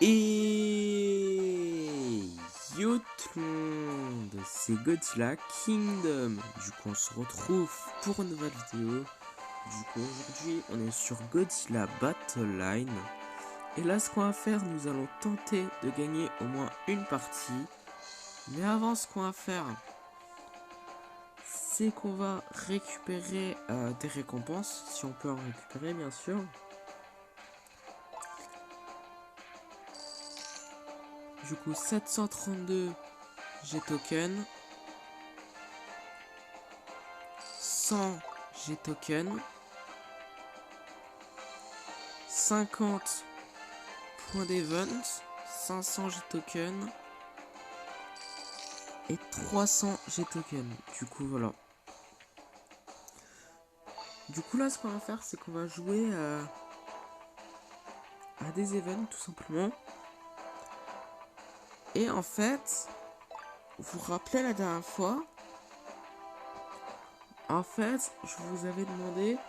Et yo tout le monde, c'est Godzilla Kingdom. Du coup on se retrouve pour une nouvelle vidéo. Du coup aujourd'hui on est sur Godzilla Battle Line. Et là ce qu'on va faire, nous allons tenter de gagner au moins une partie. Mais avant, ce qu'on va faire, c'est qu'on va récupérer des récompenses, si on peut en récupérer bien sûr. Du coup 732 G-Token, 100 G-Token, 50 points d'event, 500 G-Token et 300 G-Token. Du coup voilà. Du coup là ce qu'on va faire, c'est qu'on va jouer à des events tout simplement. Et en fait, vous vous rappelez la dernière fois, en fait je vous avais demandé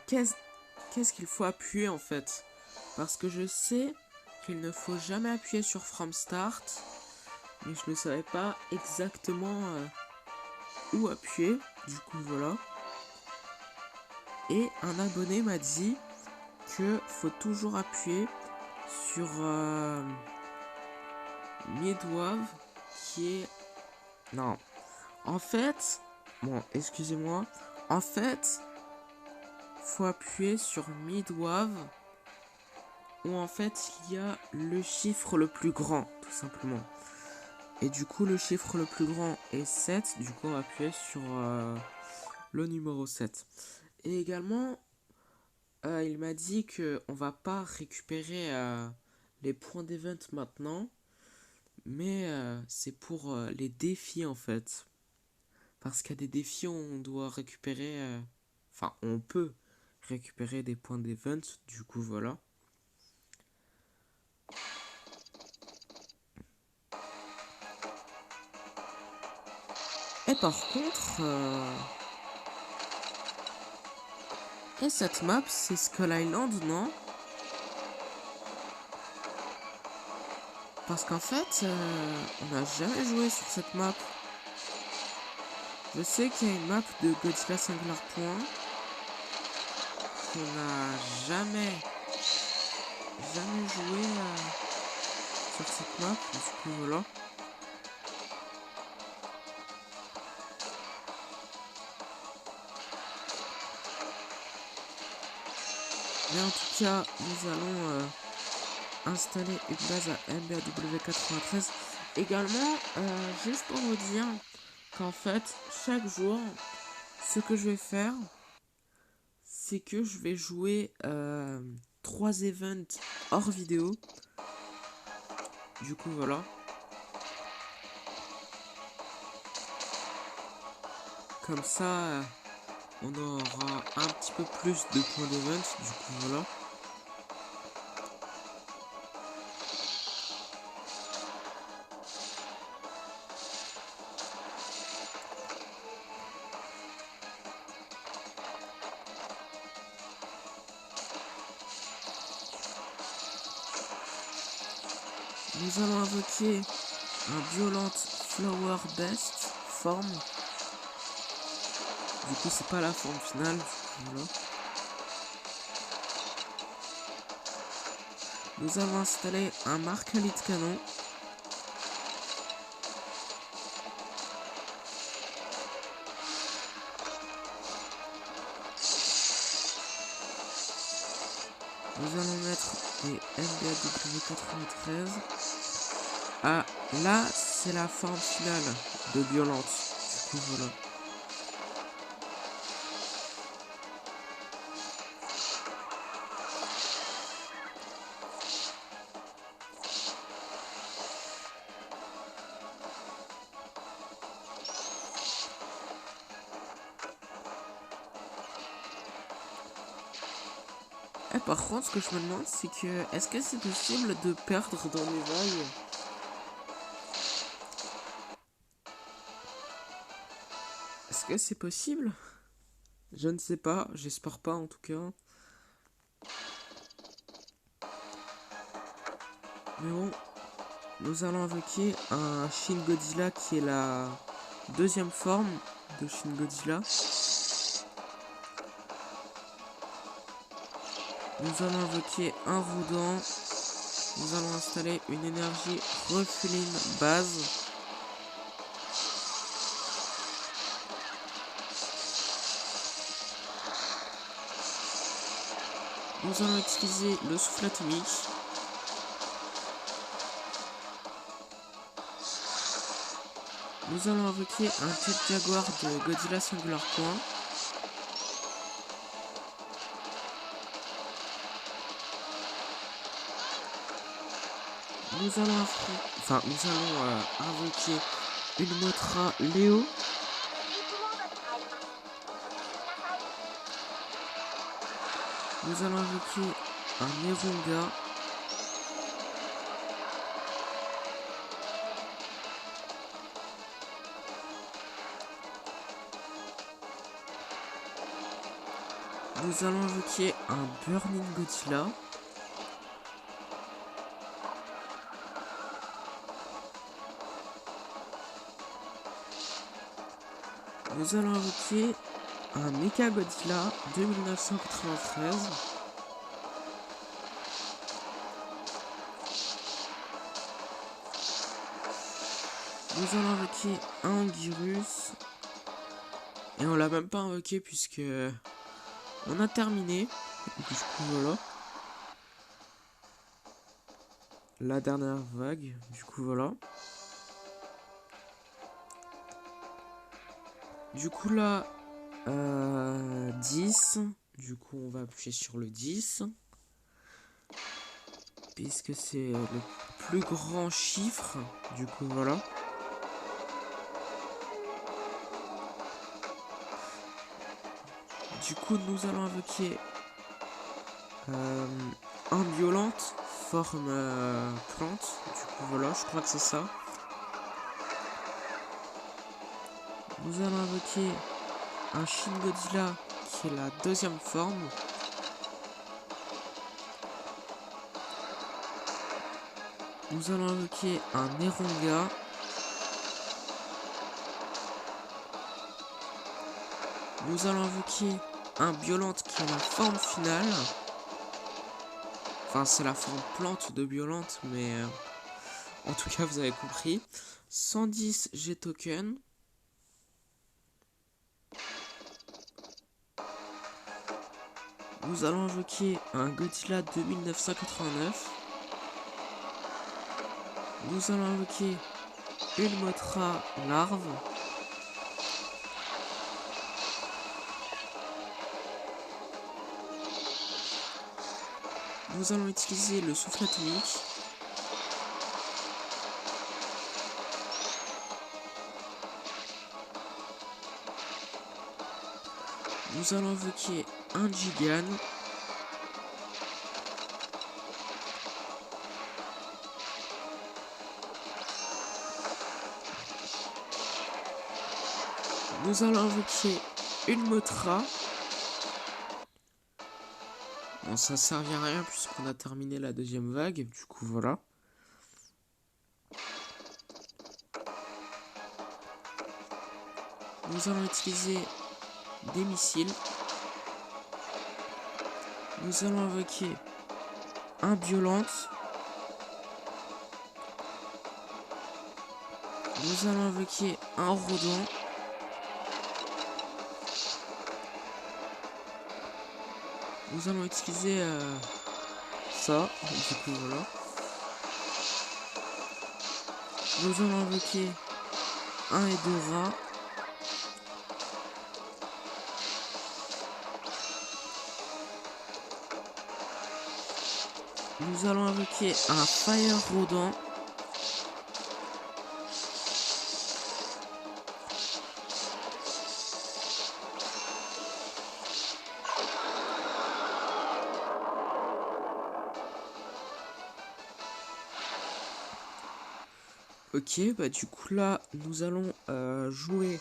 qu'est-ce qu'il faut appuyer en fait. Parce que je sais qu'il ne faut jamais appuyer sur From Start, mais je ne savais pas exactement où appuyer. Du coup voilà. Et un abonné m'a dit que faut toujours appuyer sur Midwave qui est... Non. En fait... Bon, excusez-moi. En fait, faut appuyer sur Midwave où en fait il y a le chiffre le plus grand, tout simplement. Et du coup, le chiffre le plus grand est 7. Du coup, on va appuyer sur le numéro 7. Et également, il m'a dit que on va pas récupérer les points d'event maintenant, mais c'est pour les défis en fait. Parce qu'il y a des défis où on doit récupérer, enfin on peut récupérer des points d'event, du coup voilà. Et par contre, et cette map c'est Skull Island, non? Parce qu'en fait, on n'a jamais joué sur cette map. Je sais qu'il y a une map de Godzilla Singular Point qu'on n'a jamais joué sur cette map. Du coup, voilà. Mais en tout cas, nous allons installer une base à MBAW93. Également, juste pour vous dire qu'en fait, chaque jour, ce que je vais faire, c'est que je vais jouer 3 events hors vidéo. Du coup, voilà. Comme ça, on aura un petit peu plus de points d'event. Du coup, voilà. Nous allons invoquer un Violent Flower Best forme. Du coup, c'est pas la forme finale. Voilà. Nous allons installer un Marcalit Canon. Nous allons mettre des MBAW93. Ah, là, c'est la forme finale de Violente. Du coup, voilà. Et par contre, ce que je me demande, c'est que est-ce que c'est possible de perdre dans les vagues? Est-ce que c'est possible? Je ne sais pas, j'espère pas en tout cas. Mais bon, nous allons invoquer un Shin Godzilla qui est la deuxième forme de Shin Godzilla. Nous allons invoquer un Rodan. Nous allons installer une énergie refueling base. Nous allons utiliser le souffle atomique. Nous allons invoquer un Jet Jaguar de Godzilla Singular Point. Nous allons invoquer une Mothra Léo. Nous allons invoquer un Erunga. Nous allons invoquer un Burning Godzilla. Nous allons invoquer un Mecha Godzilla de 1993. Nous allons invoquer un Anguirus. Et on l'a même pas invoqué puisque on a terminé. Du coup voilà. La dernière vague. Du coup voilà. Du coup là 10. Du coup on va appuyer sur le 10. Puisque c'est le plus grand chiffre. Du coup voilà. Du coup nous allons invoquer un violente forme plante. Du coup voilà, je crois que c'est ça. Nous allons invoquer un Shin Godzilla qui est la deuxième forme. Nous allons invoquer un Erunga. Nous allons invoquer un Biolante qui est la forme finale. Enfin, c'est la forme plante de Biolante, mais en tout cas, vous avez compris. 110 G-Token. Nous allons invoquer un Godzilla de 1989. Nous allons invoquer une Mothra larve. Nous allons utiliser le souffle atomique. Nous allons invoquer un Gigan. Nous allons invoquer une Mothra. Bon, ça servira à rien puisqu'on a terminé la deuxième vague. Du coup, voilà. Nous allons utiliser des missiles. Nous allons invoquer un Biolante. Nous allons invoquer un Rodan. Nous allons utiliser ça. Du coup, voilà. Nous allons invoquer un Hedorah. Nous allons invoquer un Fire Rodan. Ok, bah du coup là, nous allons jouer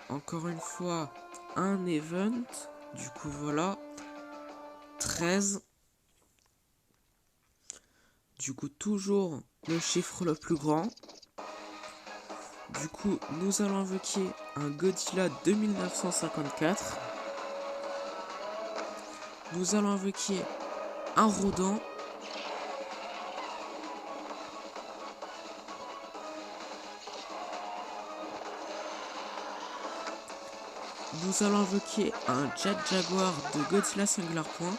encore une fois un event. Du coup voilà, 13. Du coup, toujours le chiffre le plus grand. Du coup, nous allons invoquer un Godzilla de 1954. Nous allons invoquer un Rodan. Nous allons invoquer un Jet Jaguar de Godzilla Singular Point.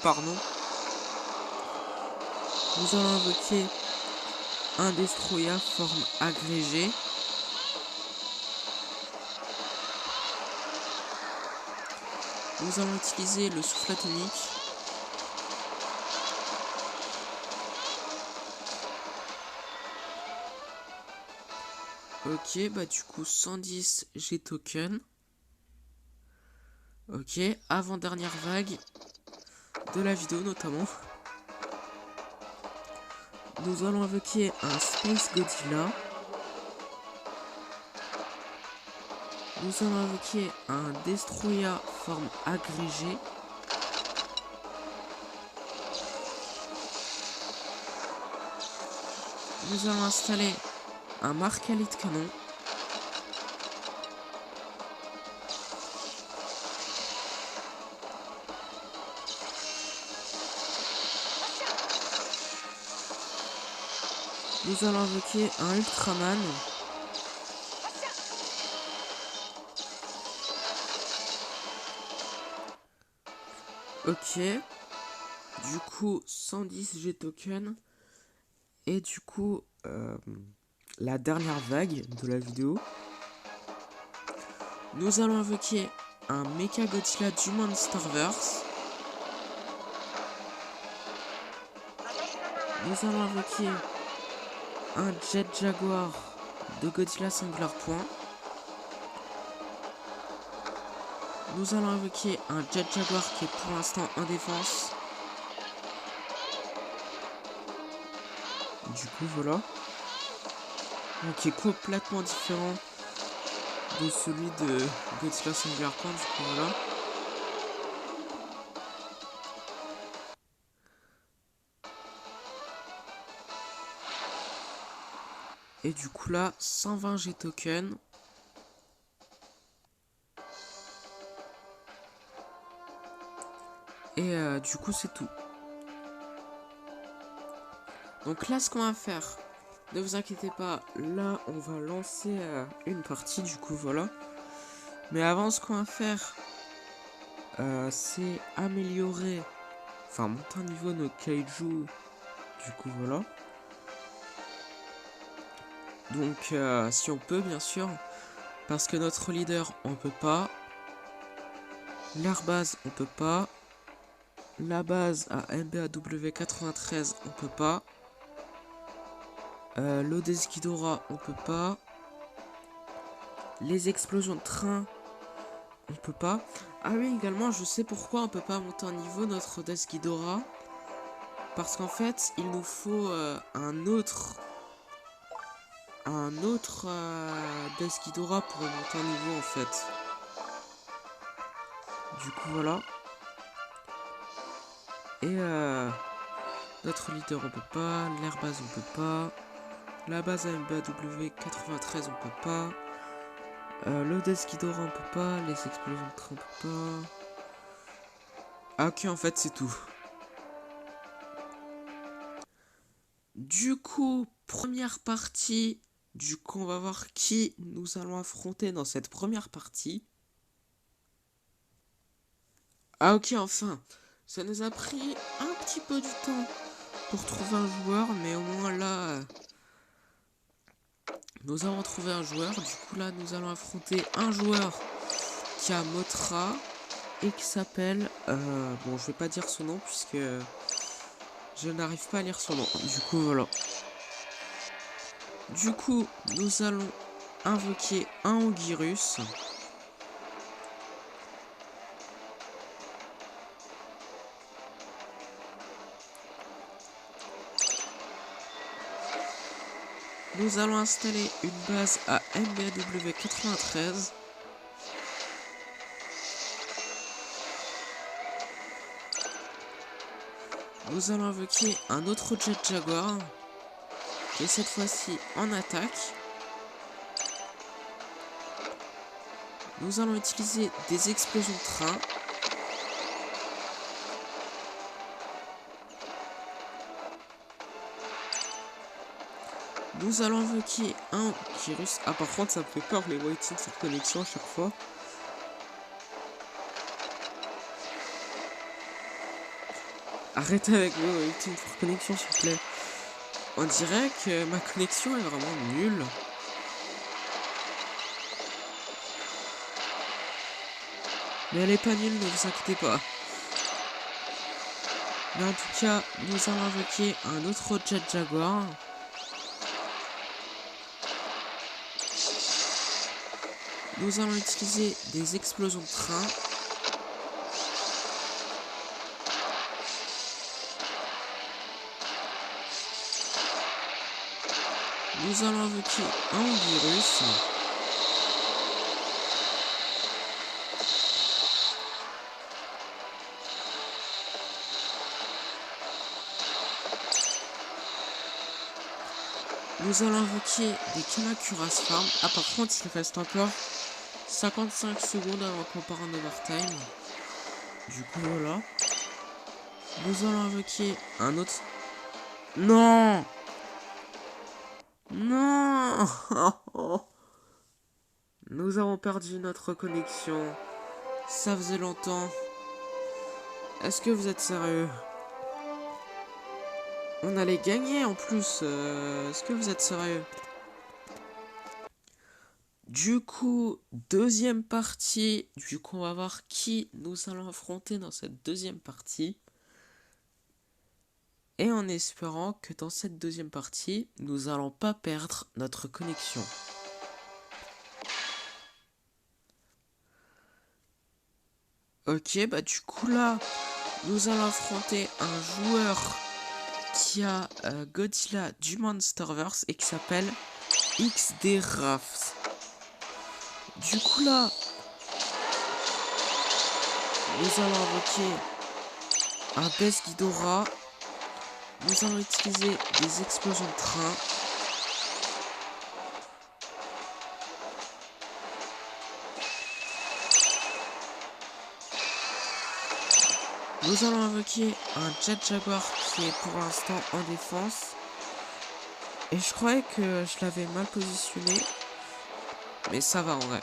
Pardon. Nous allons invoquer un Destroyer forme agrégée. Nous allons utiliser le souffle atomique. Ok, bah du coup 110 G-Token. Ok, avant-dernière vague de la vidéo notamment. Nous allons invoquer un Space Godzilla. Nous allons invoquer un Destroyer forme agrégée. Nous allons installer un Mark-Elite canon. Nous allons invoquer un Ultraman. Ok. Du coup, 110 G-Token. Et du coup, la dernière vague de la vidéo. Nous allons invoquer un Mecha Godzilla du Monsterverse. Nous allons invoquer un Jet Jaguar de Godzilla Singular Point. Nous allons invoquer un Jet Jaguar qui est pour l'instant en défense. Du coup, voilà. Donc, qui est complètement différent de celui de Godzilla Singular Point. Du coup, voilà. Et du coup, là, 120 G-Token. Et du coup, c'est tout. Donc là, ce qu'on va faire, ne vous inquiétez pas, là, on va lancer une partie, du coup, voilà. Mais avant, ce qu'on va faire, c'est améliorer, enfin, monter un niveau nos kaiju, du coup, voilà. Donc, si on peut, bien sûr, parce que notre leader, on peut pas. L'air base, on peut pas. La base à MBAW 93, on peut pas. L'Odes Ghidorah, on peut pas. Les explosions de train, on peut pas. Ah oui, également, je sais pourquoi on peut pas monter en niveau notre Odes Ghidorah. Parce qu'en fait, il nous faut un autre Odes Ghidorah pour monter en niveau, en fait. Du coup, voilà. Et notre leader, on peut pas. L'air base, on peut pas. La base à MBAW 93, on peut pas. L'Odes Ghidorah, on peut pas. Les explosions de train, on peut pas. Ah, ok, en fait, c'est tout. Du coup, première partie. Du coup, on va voir qui nous allons affronter dans cette première partie. Ah, ok, enfin. Ça nous a pris un petit peu du temps pour trouver un joueur, mais au moins là, nous avons trouvé un joueur. Du coup, là, nous allons affronter un joueur qui a Mothra et qui s'appelle... bon, je vais pas dire son nom puisque je n'arrive pas à lire son nom. Du coup, voilà. Du coup, nous allons invoquer un Anguirus. Nous allons installer une base à MBAW 93. Nous allons invoquer un autre Jet Jaguar, qui est cette fois-ci en attaque. Nous allons utiliser des explosions de train. Nous allons invoquer un virus. Ah, par contre, ça me fait peur les waiting sur connexion à chaque fois. Arrêtez avec vos waiting for connexion, s'il vous plaît. On dirait que ma connexion est vraiment nulle. Mais elle est pas nulle, ne vous inquiétez pas. Mais en tout cas, nous allons invoquer un autre Jet Jaguar. Nous allons utiliser des explosions de train. Nous allons invoquer un virus. Nous allons invoquer des Kamacuras Farm. Ah, par contre, il reste encore 55 secondes avant qu'on part en overtime. Du coup, voilà. Nous allons invoquer un autre... Non! Non! Nous avons perdu notre connexion. Ça faisait longtemps. Est-ce que vous êtes sérieux? On allait gagner en plus. Est-ce que vous êtes sérieux? Du coup, deuxième partie. Du coup, on va voir qui nous allons affronter dans cette deuxième partie. Et en espérant que dans cette deuxième partie, nous allons pas perdre notre connexion. Ok, bah du coup là, nous allons affronter un joueur qui a Godzilla du Monsterverse et qui s'appelle XD Rafts. Du coup là, nous allons invoquer un Best Ghidorah. Nous allons utiliser des explosions de train. Nous allons invoquer un Jet Jaguar qui est pour l'instant en défense. Et je croyais que je l'avais mal positionné. Mais ça va en vrai.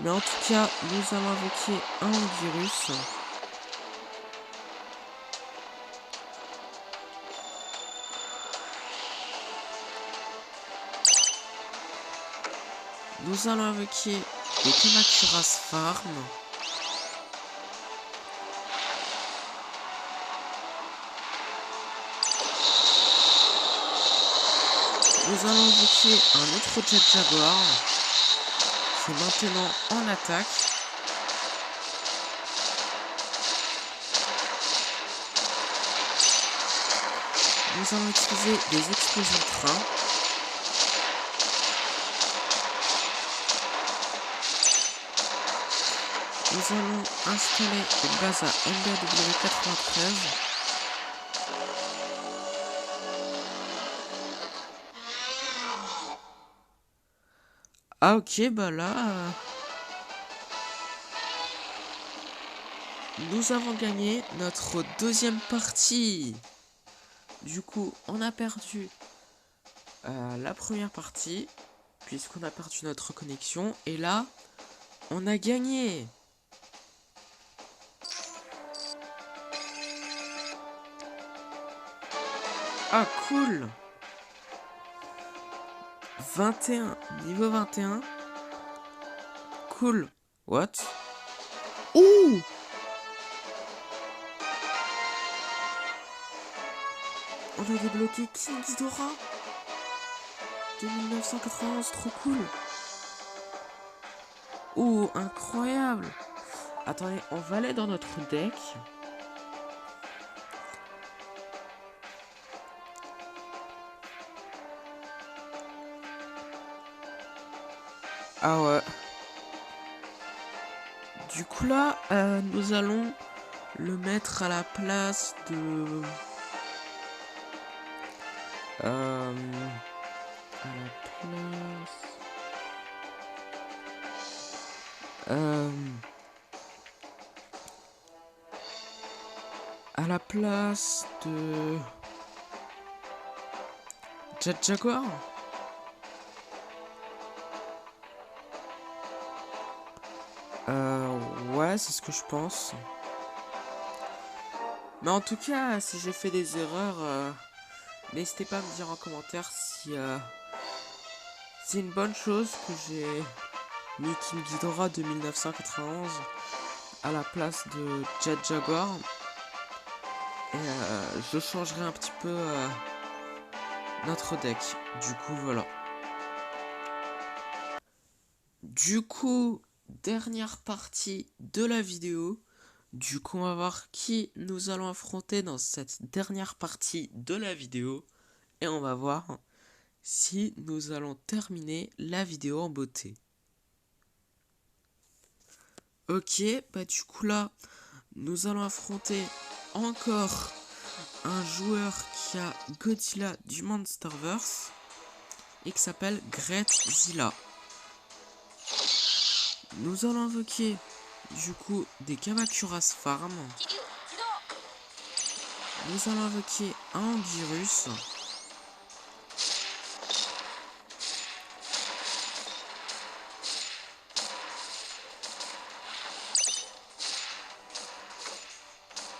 Mais en tout cas, nous allons invoquer un virus. Nous allons invoquer des Kamacuras Farm. Nous allons invoquer un autre Jet Jaguar qui est maintenant en attaque. Nous allons utiliser des explosions de train. Nous allons installer une base à MBW93. Ah ok, bah là... nous avons gagné notre deuxième partie. Du coup, on a perdu la première partie, puisqu'on a perdu notre connexion. Et là, on a gagné. Ah, cool. 21, niveau 21. Cool. What? Ouh! On a débloqué King Ghidorah de 1991, trop cool. Ouh, incroyable. Attendez, on va aller dans notre deck. Ah ouais. Du coup là, nous allons le mettre à la place de... À la place... à la place de... Jet Jaguar. Ouais, c'est ce que je pense. Mais en tout cas, si j'ai fait des erreurs, n'hésitez pas à me dire en commentaire si c'est une bonne chose que j'ai mis King Ghidorah de 1991 à la place de Jet Jaguar. Et je changerai un petit peu notre deck. Du coup, voilà. Du coup, dernière partie de la vidéo. Du coup, on va voir qui nous allons affronter dans cette dernière partie de la vidéo. Et on va voir si nous allons terminer la vidéo en beauté. Ok, bah du coup là, nous allons affronter encore un joueur qui a Godzilla du Monsterverse et qui s'appelle Gretzilla. Nous allons invoquer du coup des Kamacuras Farm. Nous allons invoquer un Anguirus.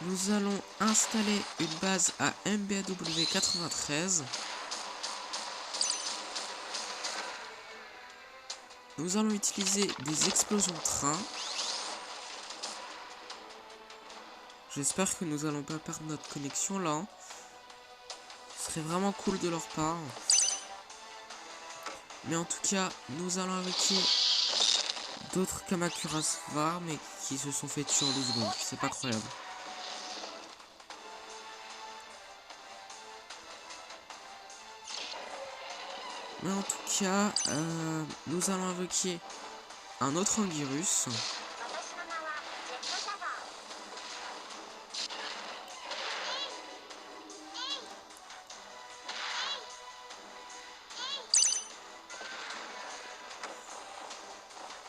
Nous allons installer une base à MBAW 93. Nous allons utiliser des explosions de train. J'espère que nous allons pas perdre notre connexion là. Hein. Ce serait vraiment cool de leur part. Mais en tout cas, nous allons invoquer d'autres Kamacuras var mais qui se sont fait tuer en 2 secondes. C'est pas croyable. Mais en tout cas, nous allons invoquer un autre Anguirus.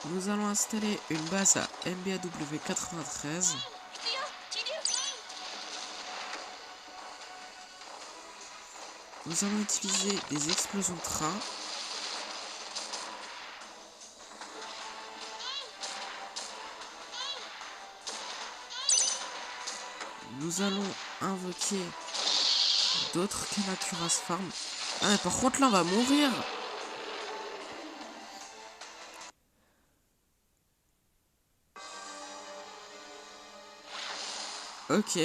Nous allons installer une base à MBAW 93. Nous allons utiliser des explosions de train. Nous allons invoquer d'autres Kamacuras Farm. Ah mais par contre là on va mourir. Ok.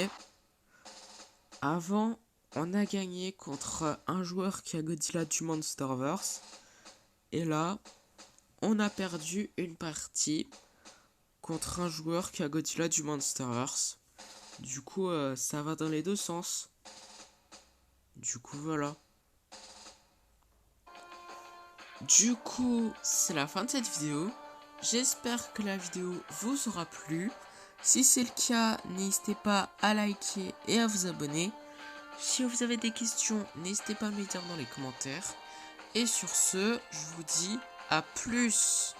Avant, on a gagné contre un joueur qui a Godzilla du Monsterverse. Et là, on a perdu une partie contre un joueur qui a Godzilla du Monsterverse. Du coup, ça va dans les deux sens. Du coup, voilà. Du coup, c'est la fin de cette vidéo. J'espère que la vidéo vous aura plu. Si c'est le cas, n'hésitez pas à liker et à vous abonner. Si vous avez des questions, n'hésitez pas à me les dire dans les commentaires. Et sur ce, je vous dis à plus.